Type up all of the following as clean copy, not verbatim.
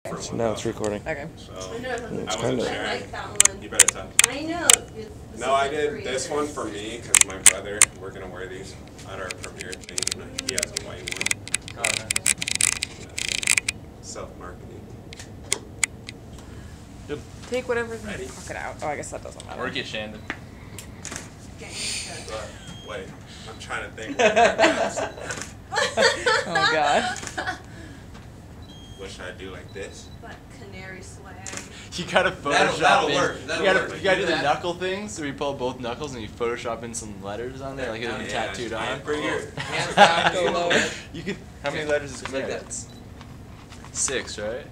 No, it's recording. Okay. So It's I kind wasn't of. sure. I like that one. You better tell. I know. No, I did this one for me because my brother. We're gonna wear these at our premiere thing. And he has a white one. Oh, nice. Self-marketing. Yep. Take whatever. Ready? Fuck it out. Oh, I guess that doesn't matter. Work it, Shandon. Wait, I'm trying to think. Oh God. What should I do like this? But Canary swag. You gotta Photoshop That'll in. work. That'll you work. gotta do the that. knuckle things where you pull both knuckles and you Photoshop in some letters on there, like it'll be Yeah, tattooed I on. bring your Hands down. Go lower. You could. How many letters is Like Canary? that. 6, right?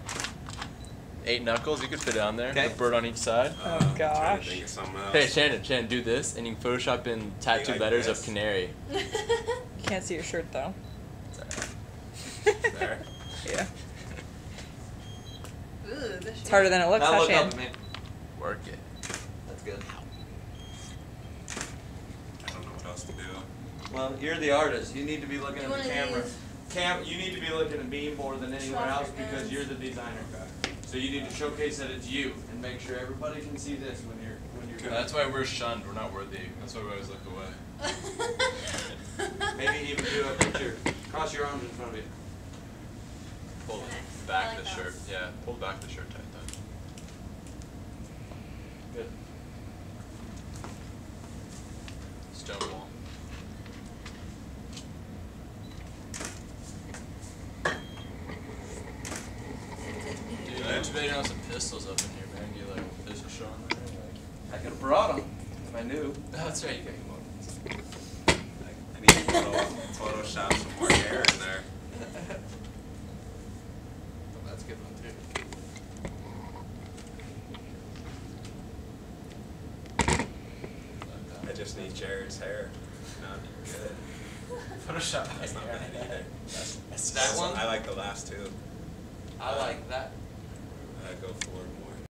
8 knuckles. You could fit it on there. Okay. The bird on each side. Oh, I'm trying to gosh. think of something else. Hey, Shannon, do this, and you can Photoshop in tattooed like letters this? of Canary. You can't see your shirt though. There. Yeah. Ooh, this It's harder than it looks, Now huh, look Shan? up at me. Work it. That's good. I don't know what else to do. Well, you're the artist. You need to be looking Do at one the of camera. these. You need to be looking at me more than anywhere Swap else your because hands. you're the designer. So you need to showcase that it's you and make sure everybody can see this when you're done. That's why we're shunned. We're not worthy. That's why we always look away. Maybe even do a picture. Cross your arms in front of you. Pull Nice. the back I like of the that. shirt. Yeah, pull the back of the shirt tight then. Good. Stonewall. Dude, I bet you have some pistols up in here, man. Do you like a pistol shot on there? Like, I could have brought them if I knew. oh, that's right. You got your weapons. I need to Photoshop some more hair in there. Oh, that's a good one too. I just need Jared's hair. Not good. Photoshop. That's not bad either. That one? I like the last two. I like that. Go for